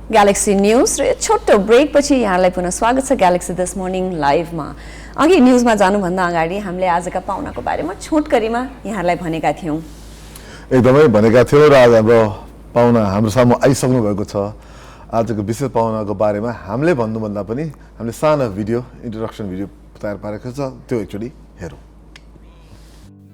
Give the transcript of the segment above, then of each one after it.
Galaxy News र छोटो break पछि यहाँलाई पुनः स्वागत छ Galaxy This Morning Live मा। अघि न्यूजमा जानुभन्दा अगाडि हामीले आजका पाहुनाको बारेमा छोटकरीमा यहाँलाई भनेका थियौं। एकदमै भनेका थियौं र आज हाम्रो पाहुना हाम्रो सामु आइसक्नु भएको छ। आजको विशेष पाहुनाको बारेमा हामीले भन्नुभन्दा पनि हामीले सानो भिडियो इन्ट्रोडक्सन भिडियो तयार पारेको छ, त्यो एकचोटी हेरौं।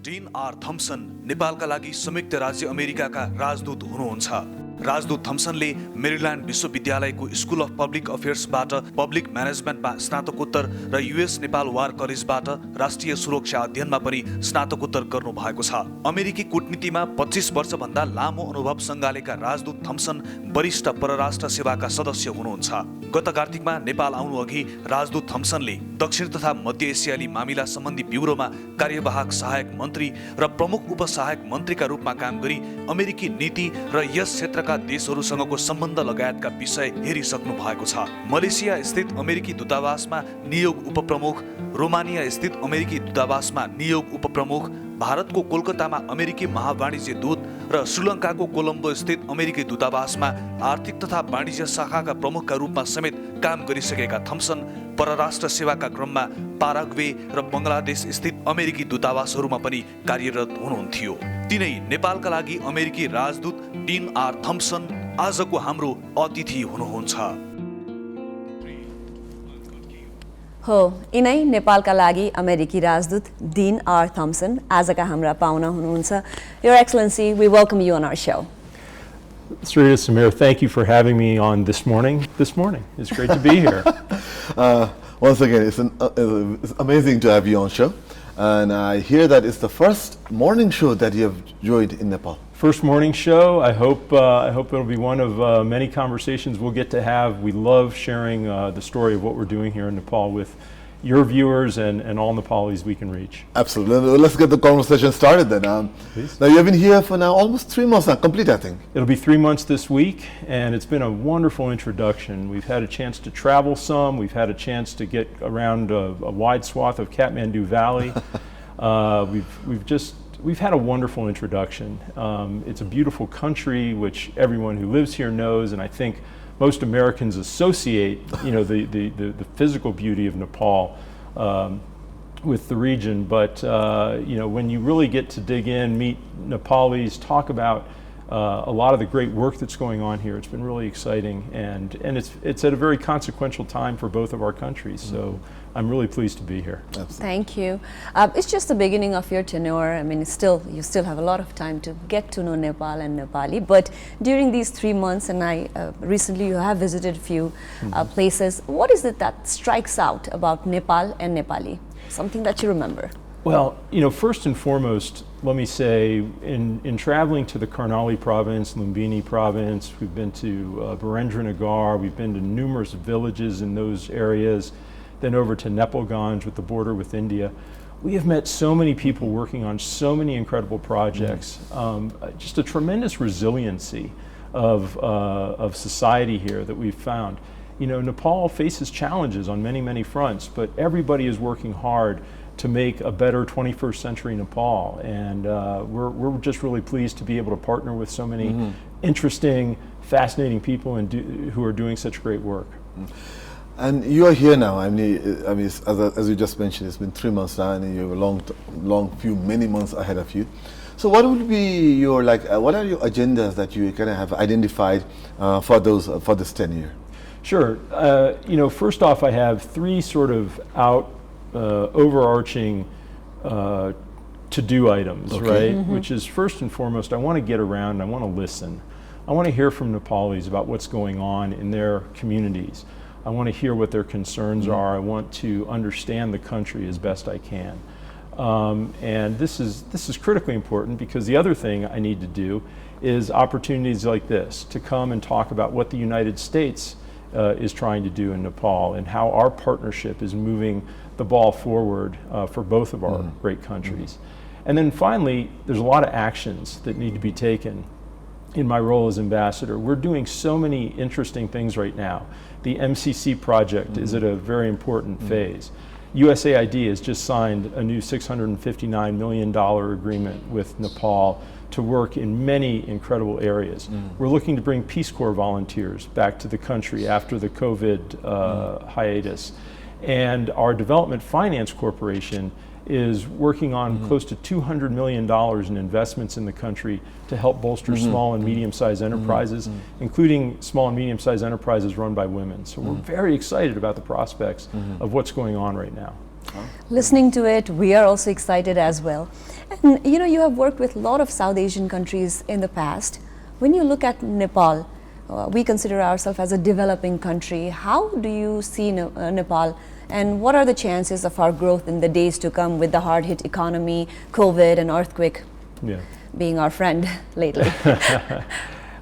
डीन आर थम्सन नेपालका लागि संयुक्त राज्य अमेरिकाका राजदूत हुनुहुन्छ। राजदूत थम्सनले मेरील्यान्ड विश्वविद्यालयको स्कुल अफ पब्लिक अफेयर्सबाट पब्लिक म्यानेजमेन्टमा स्नातकोत्तर र युएस नेपाल वार कलेजबाट राष्ट्रिय सुरक्षा अध्ययनमा पनि स्नातकोत्तर गर्नु भएको छ। अमेरिकी कूटनीतिमा 25 वर्षभन्दा लामो अनुभव सङ्घालेका राजदूत थम्सन वरिष्ठ परराष्ट्र सेवाका सदस्य हुनुहुन्छ। गत कार्तिकमा नेपाल आउनु अघि राजदूत थम्सनले दक्षिण तथा मध्य एसियाली मामिला सम्बन्धी ब्युरोमा कार्यवाहक सहायक मन्त्री र प्रमुख उपसहायक मन्त्रीका रूपमा काम गरी अमेरिकी नीति र यस क्षेत्रका देशहरूसँगको सम्बन्ध लगायतका विषय हेरिसक्नु भएको छ। मलेसिया स्थित अमेरिकी दूतावासमा नियोग उपप्रमुख, रोमानिया स्थित अमेरिकी दूतावासमा नियोग उपप्रमुख, भारतको कोलकातामा अमेरिकी महावाणिज्य दूत र श्रीलङ्काको कोलम्बो स्थित अमेरिकी दूतावासमा आर्थिक तथा वाणिज्य शाखाका प्रमुखका रूपमा समेत काम गरिसकेका थम्सन परराष्ट्र सेवाका क्रममा पाराग्वे र बङ्गलादेश स्थित अमेरिकी दूतावासहरूमा पनि कार्यरत हुनुहुन्थ्यो। तिनै नेपालका लागि अमेरिकी राजदूत डीन आर थम्सन आजको हाम्रो अतिथि हुनुहुन्छ। हो, यिनै नेपालका लागि अमेरिकी राजदूत डीन आर थम्सन आजका हाम्रा पाहुना हुनुहुन्छ। Your Excellency, we welcome you on our show. Sri Samir, thank you for having me on this morning. It's great to be here. Once again, it's amazing to have you on show, and I hear that it's the first morning show that you have joined in Nepal. First morning show. I hope it'll be one of many conversations we'll get to have. We love sharing the story of what we're doing here in Nepal with your viewers and all Nepalis we can reach. Absolutely. Let's get the conversation started then. Please. Now, you've been here for now almost 3 months now, complete, I think. It'll be 3 months this week, and it's been a wonderful introduction. We've had a chance to travel some. We've had a chance to get around a wide swath of Kathmandu Valley. We've had a wonderful introduction. It's a beautiful country, which everyone who lives here knows, and I think most Americans associate, the physical beauty of Nepal with the region. But when you really get to dig in, meet Nepalis, talk about a lot of the great work that's going on here, it's been really exciting, and it's at a very consequential time for both of our countries. So I'm really pleased to be here. Absolutely. Thank you. It's just the beginning of your tenure. I mean, you still have a lot of time to get to know Nepal and Nepali. But during these 3 months, and recently you have visited a few places, what is it that strikes out about Nepal and Nepali? Something that you remember? Well, first and foremost, let me say, in traveling to the Karnali province, Lumbini province, we've been to Birendra-Nagar, we've been to numerous villages in those areas, then over to Nepalganj with the border with India. We have met so many people working on so many incredible projects. Just a tremendous resiliency of society here that we've found. Nepal faces challenges on many, many fronts, but everybody is working hard to make a better 21st century Nepal. And we're just really pleased to be able to partner with so many interesting, fascinating people who are doing such great work. And you are here now. I mean, as you just mentioned, it's been 3 months now, and you have many months ahead of you. So, what would be what are your agendas that you kind of have identified for this tenure? Sure. First off, I have 3 sort of overarching to-do items, right? Which is, first and foremost, I want to get around. I want to listen. I want to hear from Nepalis about what's going on in their communities. I want to hear what their concerns are. I want to understand the country as best I can. And this is critically important, because the other thing I need to do is opportunities like this, to come and talk about what the United States is trying to do in Nepal and how our partnership is moving the ball forward for both of our great countries. And then finally, there's a lot of actions that need to be taken in my role as ambassador. We're doing so many interesting things right now. The MCC project is at a very important phase. USAID has just signed a new $659 million agreement with Nepal to work in many incredible areas. We're looking to bring Peace Corps volunteers back to the country after the COVID hiatus. And our Development Finance Corporation is working on close to $200 million in investments in the country to help bolster small and medium-sized enterprises, including small and medium-sized enterprises run by women. So we're very excited about the prospects of what's going on right now. Listening to it, we are also excited as well. And you know, you have worked with a lot of South Asian countries in the past. When you look at Nepal, we consider ourselves as a developing country. How do you see Nepal, and what are the chances of our growth in the days to come with the hard-hit economy, COVID, and earthquake being our friend lately?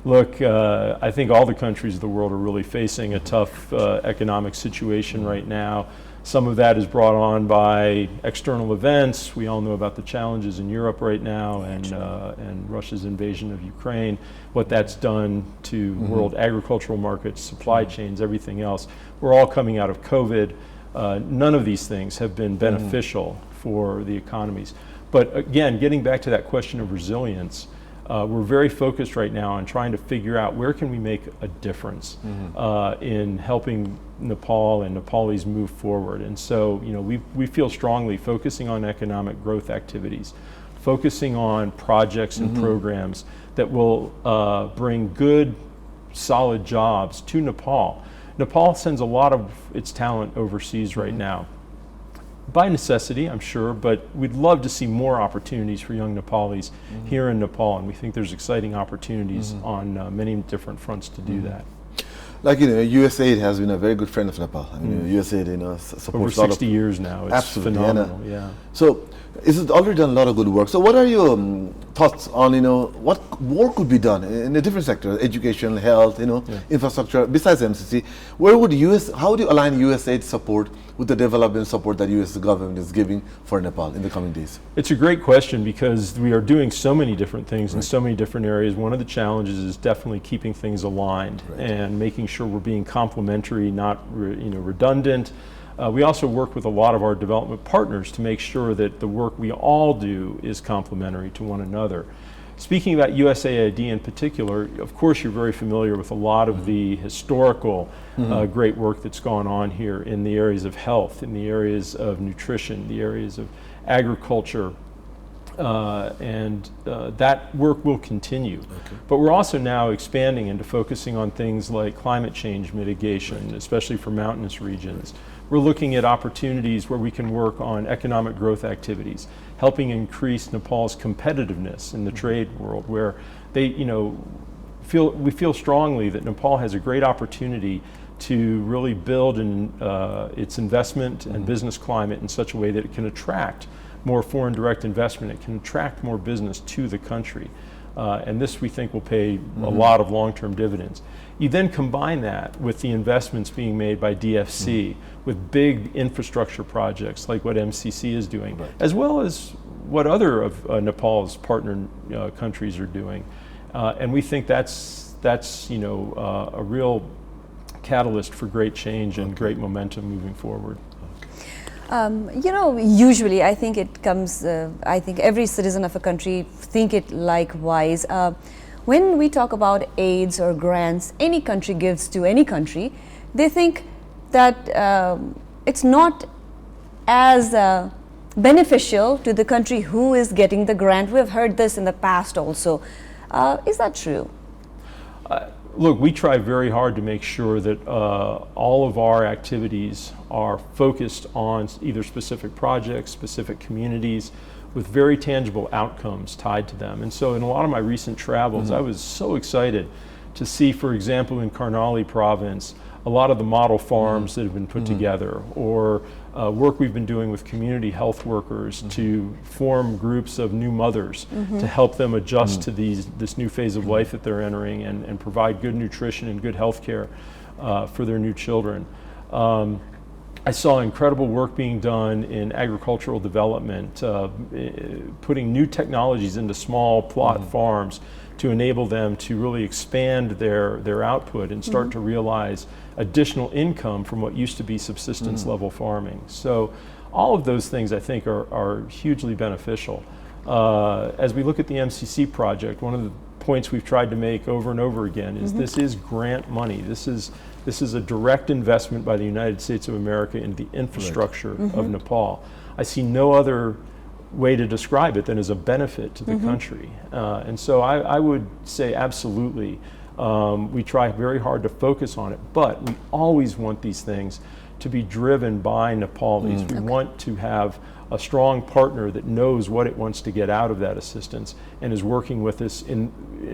Look, I think all the countries of the world are really facing a tough economic situation right now. Some of that is brought on by external events. We all know about the challenges in Europe right now, and Russia's invasion of Ukraine, what that's done to world agricultural markets, supply chains, everything else. We're all coming out of COVID. None of these things have been beneficial for the economies. But again, getting back to that question of resilience, we're very focused right now on trying to figure out where can we make a difference in helping Nepal and Nepalis move forward. And so, you know, we feel strongly focusing on economic growth activities, focusing on projects and programs that will bring good, solid jobs to Nepal. Nepal sends a lot of its talent overseas right now. By necessity, I'm sure, but we'd love to see more opportunities for young Nepalis here in Nepal, and we think there's exciting opportunities on many different fronts to do that. Like, you know, USAID has been a very good friend of Nepal. I mean, USAID, you know, supports over 60 years now. It's absolutely phenomenal. Yeah. So, it's already done a lot of good work. So, what are your thoughts on, you know, what more could be done in the different sectors, education, health, you know, infrastructure, besides MCC? Where would how do you align USAID support with the development support that US government is giving for Nepal in the coming days? It's a great question because we are doing so many different things in so many different areas. One of the challenges is definitely keeping things aligned and making sure we're being complementary, not redundant. We also work with a lot of our development partners to make sure that the work we all do is complementary to one another. Speaking about USAID in particular, of course you're very familiar with a lot of the historical great work that's gone on here in the areas of health, in the areas of nutrition, the areas of agriculture, and that work will continue. But we're also now expanding into focusing on things like climate change mitigation, especially for mountainous regions. We're looking at opportunities where we can work on economic growth activities, helping increase Nepal's competitiveness in the trade world, where they, we feel strongly that Nepal has a great opportunity to really build its investment and business climate in such a way that it can attract more foreign direct investment, it can attract more business to the country. And this, we think, will pay a lot of long-term dividends. You then combine that with the investments being made by DFC, with big infrastructure projects like what MCC is doing, as well as what other of Nepal's partner countries are doing. And we think that's a real catalyst for great change and great momentum moving forward. Usually I think it comes, I think every citizen of a country think it likewise. When we talk about aids or grants any country gives to any country, they think that it's not as beneficial to the country who is getting the grant. We have heard this in the past also. Is that true? Look, we try very hard to make sure that all of our activities are focused on either specific projects, specific communities, with very tangible outcomes tied to them. And so in a lot of my recent travels, I was so excited to see, for example, in Karnali province, a lot of the model farms that have been put together, or work we've been doing with community health workers to form groups of new mothers to help them adjust to this new phase of life that they're entering and provide good nutrition and good health care for their new children. I saw incredible work being done in agricultural development, putting new technologies into small plot farms to enable them to really expand their output and start to realize additional income from what used to be subsistence level farming. So All of those things I think are hugely beneficial. As we look at the MCC project, one of the points we've tried to make over and over again is this is grant money. This is a direct investment by the United States of America in the infrastructure of Nepal. I see no other way to describe it than as a benefit to the country. And so I would say absolutely, we try very hard to focus on it, but we always want these things to be driven by Nepalese. We want to have a strong partner that knows what it wants to get out of that assistance and is working with us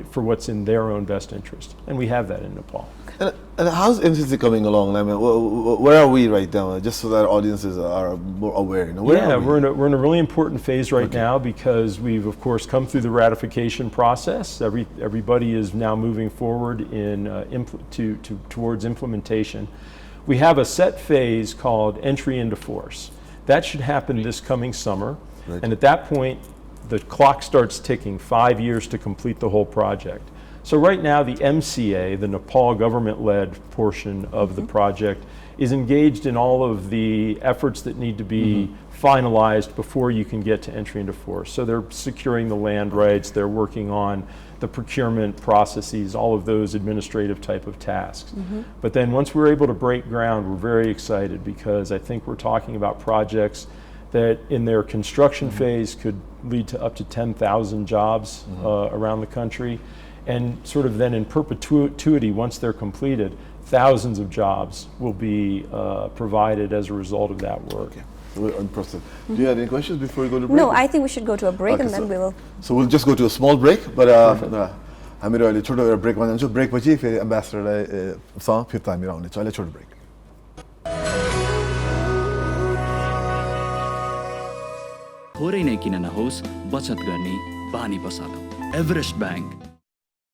for what's in their own best interest. And we have that in Nepal. And how's MCC coming along? I mean, where are we right now? Just so that audiences are more aware. You know, we're in a really important phase right now because we've of course come through the ratification process. Everybody is now moving forward towards implementation. We have a set phase called entry into force. That should happen this coming summer, and at that point, the clock starts ticking, 5 years to complete the whole project. So right now, the MCA, the Nepal government-led portion of the project, is engaged in all of the efforts that need to be finalized before you can get to entry into force. So they're securing the land rights, they're working on the procurement processes, all of those administrative type of tasks. But then once we're able to break ground, we're very excited because I think we're talking about projects that in their construction phase could lead to up to 10,000 jobs around the country. And sort of then in perpetuity, once they're completed, thousands of jobs will be provided as a result of that work. Okay. We're on process. Do you have any questions before we go to break? No, I think we should go to a break and then we will. So we'll just go to a small break, but हामीहरू अहिले छोटो एउटा ब्रेकमा जान्छौँ. ब्रेकपछि फेरि एम्बेसडरलाई सँग फिर्ता हामीहरू आउनेछौँ. अहिले छोटो ब्रेक. थोरै नै किन नहोस् बचत गर्ने बानी बसालौँ. Everest Bank.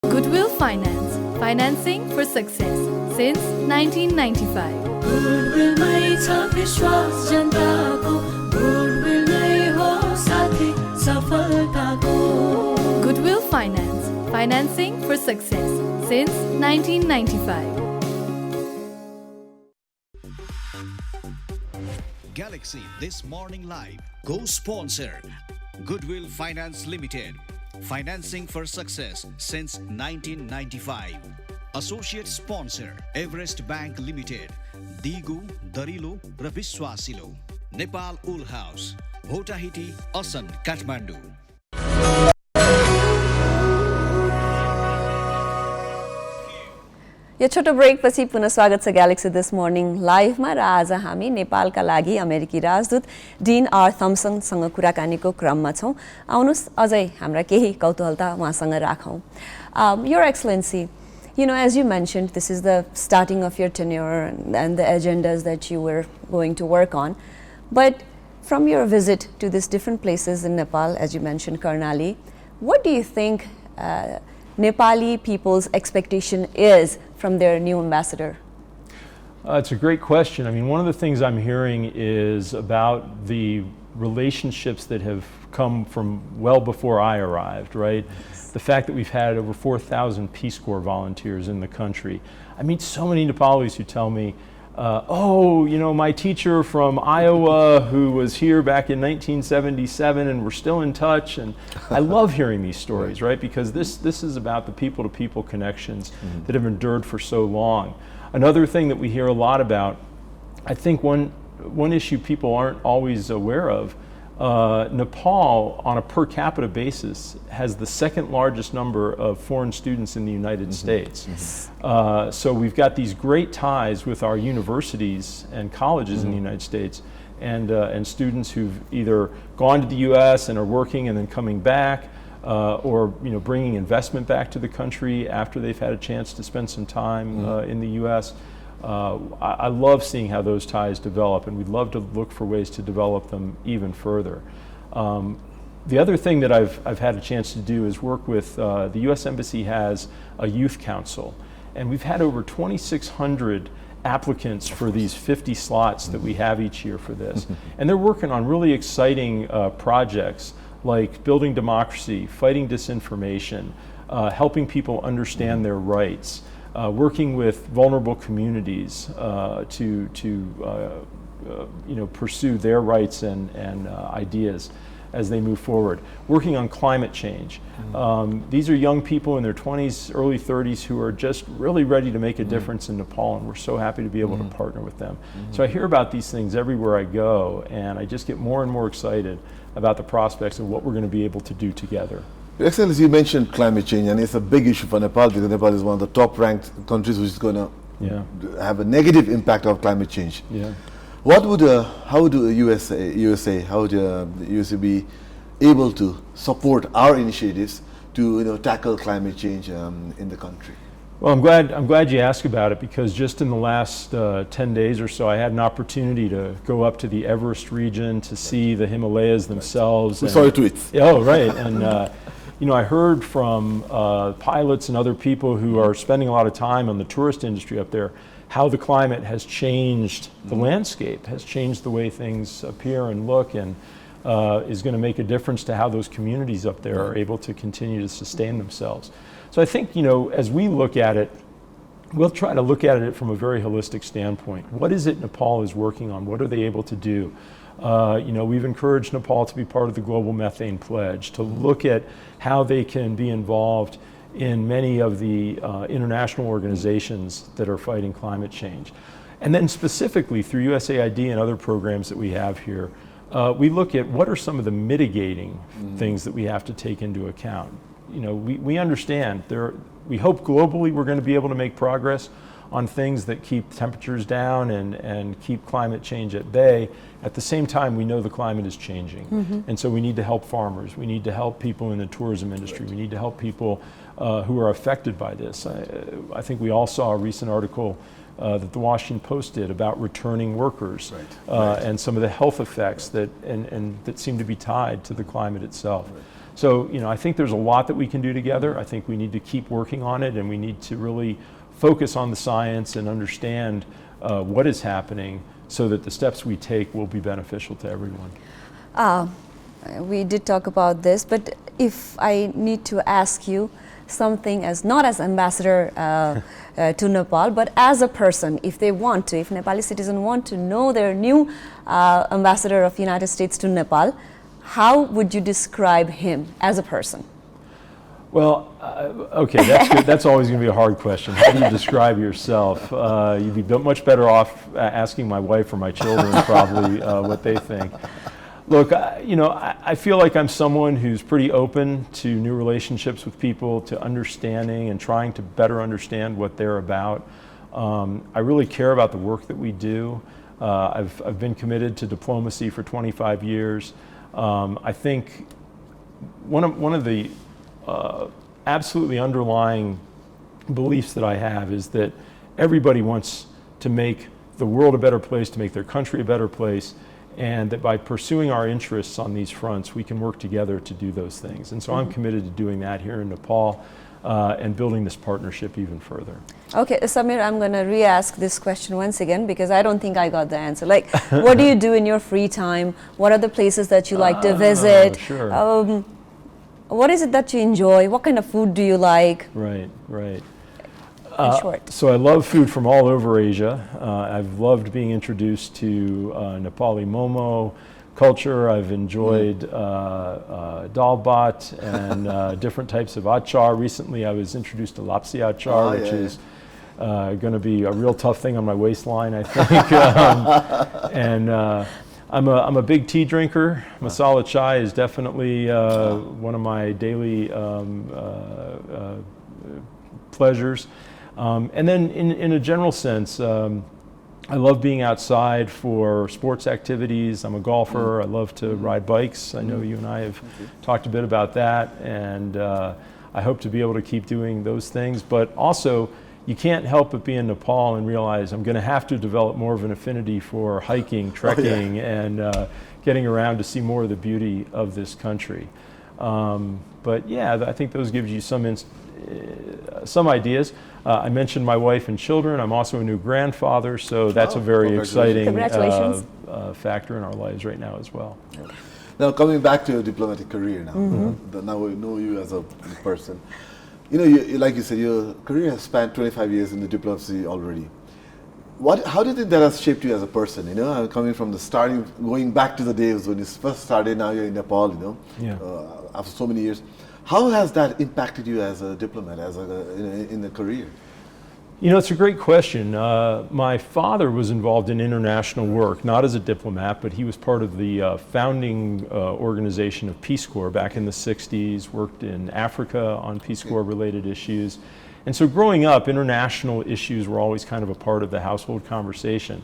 Goodwill Finance, financing for success since 1995. Goodwill mai cha vishwas janata ko, Goodwill mai ho sathi safalta ko. Goodwill Finance, financing for success since 1995. Galaxy This Morning Live co-sponsor Goodwill Finance Limited, financing for success since 1995. Associate sponsor Everest Bank Limited, Digu, Darilo raw विश्वासिलो. Nepal Wool House, Bhotahiti, Asan, Kathmandu. यो छोटो break पछि पुनः स्वागत छ galaxy this morning लाइभमा र आज हामी नेपालका लागि अमेरिकी राजदूत डिन आर थम्सनसँग कुराकानीको क्रममा छौँ. आउनुहोस् अझै हाम्रा केही कौतूहलता उहाँसँग राखौँ. Your Excellency, you know, as you mentioned, this is the starting of your tenure and the agendas that you were going to work on. But from your visit to these different places in Nepal, as you mentioned, Karnali, what do you think Nepali people's expectation is from their new ambassador? It's a great question. I mean, one of the things I'm hearing is about the relationships that have come from well before I arrived, right? The fact that we've had over 4,000 Peace Corps volunteers in the country. I meet so many Nepalis who tell me, oh, you know, my teacher from Iowa who was here back in 1977 and we're still in touch. And I love hearing these stories, right? Because this is about the people-to-people connections that have endured for so long. Another thing that we hear a lot about, I think one issue people aren't always aware of, Nepal, on a per capita basis, has the second largest number of foreign students in the United States. So we've got these great ties with our universities and colleges in the United States, and students who've either gone to the U.S. and are working and then coming back, or bringing investment back to the country after they've had a chance to spend some time in the U.S. I love seeing how those ties develop, and we'd love to look for ways to develop them even further. The other thing that I've had a chance to do is work with the U.S. Embassy has a youth council, and we've had over 2,600 applicants for these 50 slots that we have each year for this. And they're working on really exciting projects like building democracy, fighting disinformation, helping people understand their rights, working with vulnerable communities to pursue their rights and ideas as they move forward. Working on climate change. These are young people in their 20s, early 30s who are just really ready to make a difference in Nepal, and we're so happy to be able to partner with them. So I hear about these things everywhere I go, and I just get more and more excited about the prospects of what we're going to be able to do together. Your Excellency, you mentioned climate change, and it's a big issue for Nepal because Nepal is one of the top-ranked countries which is going to have a negative impact of climate change. Yeah. How would the USA be able to support our initiatives to tackle climate change in the country? Well, I'm glad you asked about it, because just in the last 10 days or so, I had an opportunity to go up to the Everest region to see the Himalayas themselves. We saw your tweets. Oh, right. And I heard from pilots and other people who are spending a lot of time on the tourist industry up there, how the climate has changed the landscape, has changed the way things appear and look, and is going to make a difference to how those communities up there are able to continue to sustain themselves. So I think, as we look at it, we'll try to look at it from a very holistic standpoint. What is it Nepal is working on? What are they able to do? We've encouraged Nepal to be part of the Global Methane Pledge, to look at how they can be involved in many of the international organizations that are fighting climate change. And then specifically through USAID and other programs that we have here, we look at what are some of the mitigating things that we have to take into account. We understand we hope globally we're going to be able to make progress on things that keep temperatures down and keep climate change at bay. At the same time, we know the climate is changing. And so we need to help farmers. We need to help people in the tourism industry. We need to help people who are affected by this. I think we all saw a recent article that the Washington Post did about returning workers and some of the health effects that seem to be tied to the climate itself. So, I think there's a lot that we can do together. I think we need to keep working on it, and we need to really focus on the science and understand what is happening so that the steps we take will be beneficial to everyone. We did talk about this, but if I need to ask you something, not as ambassador to Nepal, but as a person, if Nepali citizens want to know their new ambassador of United States to Nepal, how would you describe him as a person? Well, okay, that's good. That's always going to be a hard question. How do you describe yourself? You'd be much better off asking my wife or my children probably what they think. Look, I feel like I'm someone who's pretty open to new relationships with people, to understanding and trying to better understand what they're about. I really care about the work that we do. I've been committed to diplomacy for 25 years. I think one of the absolutely underlying beliefs that I have is that everybody wants to make the world a better place, to make their country a better place, and that by pursuing our interests on these fronts, we can work together to do those things. And so I'm committed to doing that here in Nepal and building this partnership even further. Okay, Samir, I'm going to re-ask this question once again because I don't think I got the answer. Like, what do you do in your free time? What are the places that you like to visit? Sure. What is it that you enjoy? What kind of food do you like? Right. In short. So I love food from all over Asia. I've loved being introduced to Nepali momo culture. I've enjoyed dal bhat and different types of achar. Recently I was introduced to lapsi achar, which is going to be a real tough thing on my waistline, I think. And I'm a big tea drinker. Masala chai is definitely one of my daily pleasures. And then in a general sense, I love being outside for sports activities. I'm a golfer. I love to ride bikes. I know you and I have talked a bit about that, and I hope to be able to keep doing those things. But also, you can't help but be in Nepal and realize I'm going to have to develop more of an affinity for hiking, trekking, and getting around to see more of the beauty of this country. But yeah, I think those give you some ideas. I mentioned my wife and children. I'm also a new grandfather, so that's a very exciting factor in our lives right now as well. Now, coming back to your diplomatic career now, now we know you as a person. Like you said, your career has spanned 25 years in the diplomacy already. How do you think that has shaped you as a person? You know, coming from the starting, going back to the days when you first started. Now you're in Nepal. You know, after so many years, how has that impacted you as a diplomat, in a career? You know, it's a great question. My father was involved in international work, not as a diplomat, but he was part of the founding organization of Peace Corps back in the 60s, worked in Africa on Peace Corps related issues. And so growing up, international issues were always kind of a part of the household conversation.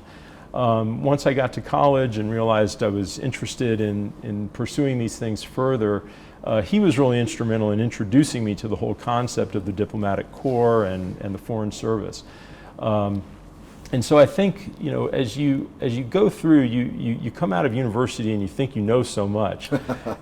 Once I got to college and realized I was interested in pursuing these things further, he was really instrumental in introducing me to the whole concept of the diplomatic corps and the foreign service. And so I think, you know, as you go through, you come out of university and you think you know so much.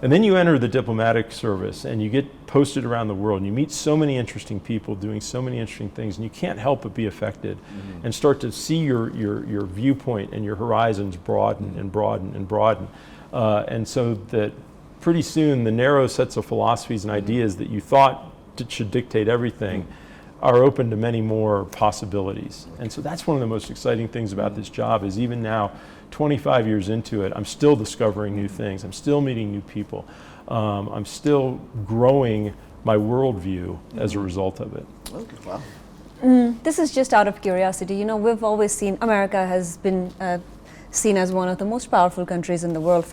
And then you enter the diplomatic service and you get posted around the world and you meet so many interesting people doing so many interesting things, and you can't help but be affected and start to see your viewpoint and your horizons broaden and broaden and broaden. And so that pretty soon the narrow sets of philosophies and ideas that you thought should dictate everything are open to many more possibilities. And so that's one of the most exciting things about this job, is even now, 25 years into it, I'm still discovering new things. I'm still meeting new people. I'm still growing my worldview as a result of it. Okay, wow. This is just out of curiosity. You know, we've always seen America has been seen as one of the most powerful countries in the world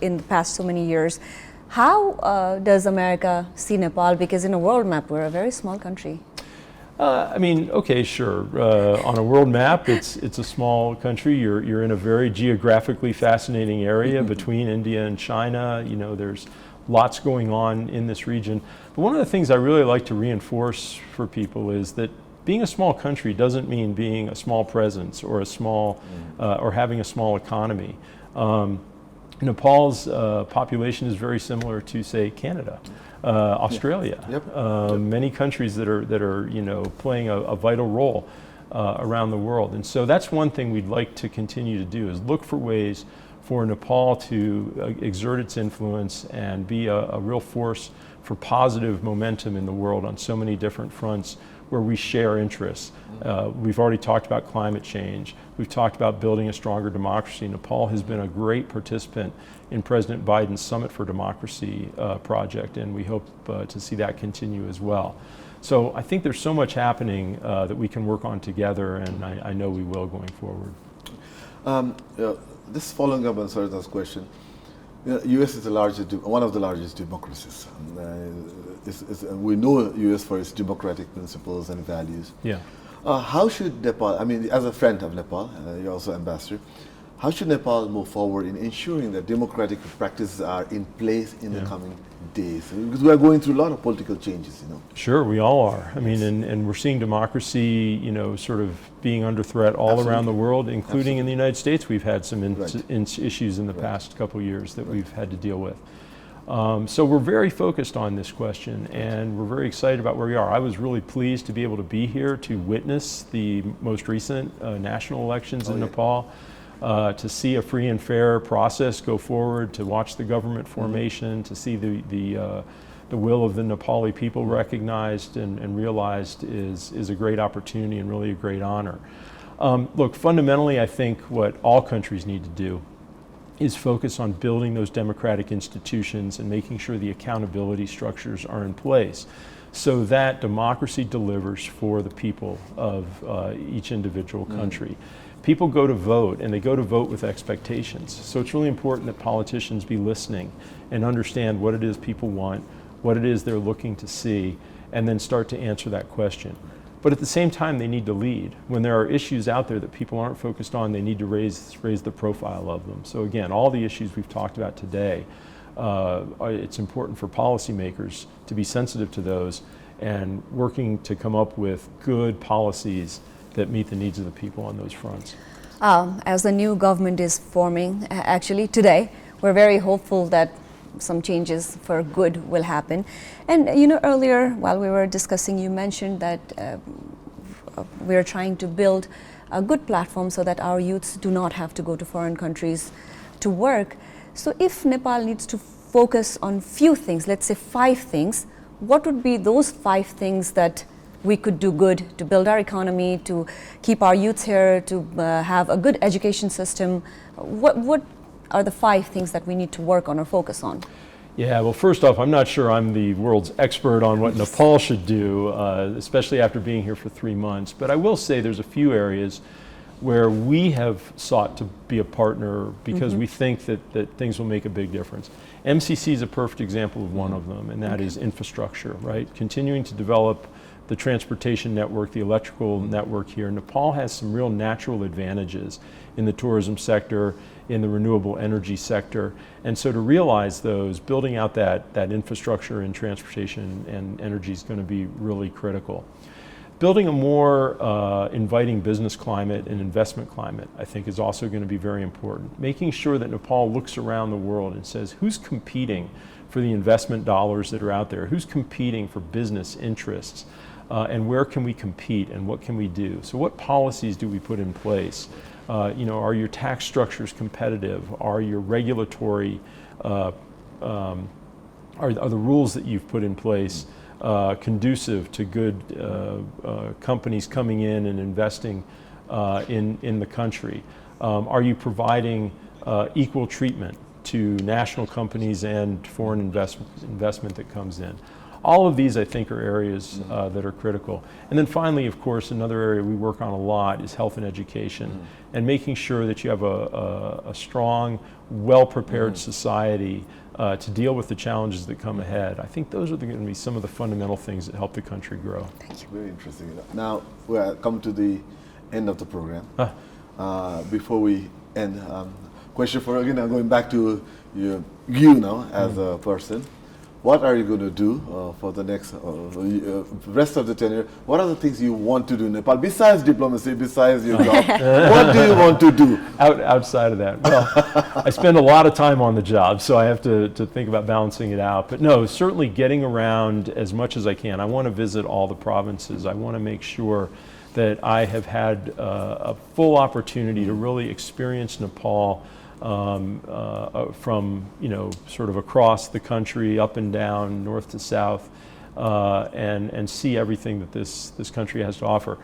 in the past so many years. How does America see Nepal? Because in a world map, we're a very small country. I mean, okay, sure. On a world map, it's a small country. You're in a very geographically fascinating area between India and China. You know, there's lots going on in this region. But one of the things I really like to reinforce for people is that being a small country doesn't mean being a small presence or a small or having a small economy. Nepal's population is very similar to, say, Canada. Australia, many countries that are you know, playing a vital role around the world. And so that's one thing we'd like to continue to do, is look for ways for Nepal to exert its influence and be a real force for positive momentum in the world on so many different fronts where we share interests. We've already talked about climate change. We've talked about building a stronger democracy. Nepal has been a great participant in President Biden's Summit for Democracy project, and we hope to see that continue as well. So I think there's so much happening that we can work on together, and I know we will going forward. This following up on Sarita's question, U.S. is one of the largest democracies. We know U.S. for its democratic principles and values. Yeah. How should Nepal, I mean, as a friend of Nepal, you're also ambassador, how should Nepal move forward in ensuring that democratic practices are in place in the coming days? Because we are going through a lot of political changes, you know. Sure, we all are. I mean, and we're seeing democracy, you know, sort of being under threat all around the world, including in the United States. We've had some issues in the past couple of years that we've had to deal with. So we're very focused on this question, and we're very excited about where we are. I was really pleased to be able to be here to witness the most recent national elections in Nepal, to see a free and fair process go forward, to watch the government formation, to see the will of the Nepali people recognized and realized is a great opportunity and really a great honor. Look, fundamentally, I think what all countries need to do is focus on building those democratic institutions and making sure the accountability structures are in place so that democracy delivers for the people of each individual country. People go to vote, and they go to vote with expectations. So it's really important that politicians be listening and understand what it is people want, what it is they're looking to see, and then start to answer that question. But at the same time, they need to lead. When there are issues out there that people aren't focused on, they need to raise the profile of them. So again, all the issues we've talked about today, it's important for policymakers to be sensitive to those and working to come up with good policies that meet the needs of the people on those fronts. As the new government is forming, actually today, we're very hopeful that some changes for good will happen. And you know, earlier while we were discussing, you mentioned that we're trying to build a good platform so that our youths do not have to go to foreign countries to work. So if Nepal needs to focus on few things, let's say 5 things, what would be those 5 things that we could do good to build our economy, to keep our youth here, to have a good education system? What are the 5 things that we need to work on or focus on? Yeah, well, first off, I'm not sure I'm the world's expert on what Nepal should do, especially after being here for 3 months. But I will say there's a few areas where we have sought to be a partner because we think that things will make a big difference. MCC is a perfect example of one of them, and that is infrastructure, right? Continuing to develop the transportation network, the electrical network here. Nepal has some real natural advantages in the tourism sector, in the renewable energy sector. And so to realize those, building out that infrastructure in transportation and energy is going to be really critical. Building a more inviting business climate and investment climate, I think, is also going to be very important. Making sure that Nepal looks around the world and says, who's competing for the investment dollars that are out there? Who's competing for business interests? And where can we compete and what can we do? So what policies do we put in place? Are your tax structures competitive? Are your regulatory, are the rules that you've put in place conducive to good companies coming in and investing in the country? Are you providing equal treatment to national companies and foreign investment that comes in? All of these, I think, are areas that are critical. And then finally, of course, another area we work on a lot is health and education, and making sure that you have a strong, well-prepared society to deal with the challenges that come ahead. I think those are going to be some of the fundamental things that help the country grow. Thank you. Very interesting. Now, we're come to the end of the program. Before we end, question for, again, I'm going back to you now as a person. What are you going to do for the next rest of the tenure? What are the things you want to do in Nepal besides diplomacy, besides your job? What do you want to do? Outside of that, well, I spend a lot of time on the job, so I have to think about balancing it out. But no, certainly getting around as much as I can. I want to visit all the provinces. I want to make sure that I have had a full opportunity to really experience Nepal from sort of across the country, up and down, north to south, and see everything that this country has to offer.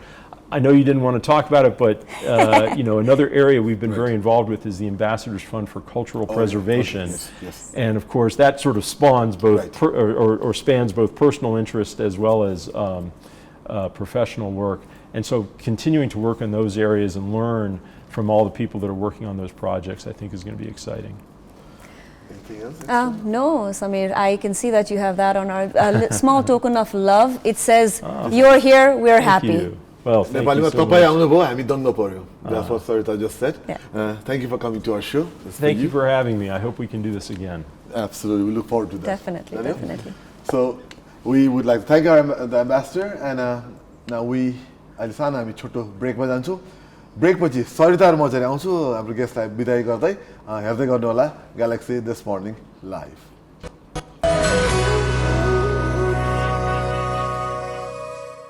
I know you didn't want to talk about it, but another area we've been very involved with is the Ambassadors Fund for Cultural Preservation, yes. And of course that sort of spawns both or spans both personal interest as well as professional work, and so continuing to work in those areas and learn from all the people that are working on those projects, I think is going to be exciting. Anything else? No, Samir, I can see that you have that on our small token of love. It says, you're here, we're happy. You. Well, thank Nepalima you so तपाईँ much. आउनुभयो हामी दङ्ग पर्यो. That's what Sarita just said. Thank you for coming to our show. Thank you for having me. I hope we can do this again. Absolutely, we look forward to that. Definitely. So we would like to thank the ambassador, and now we अहिले सानो हामी छोटो ब्रेकमा जान्छौँ. ब्रेकपछि सरिता र म चाहिँ आउँछु हाम्रो गेस्टलाई बिदाई गर्दै हेर्दै गर्नु होला ग्यालेक्सी दिस मर्निङ लाइभ.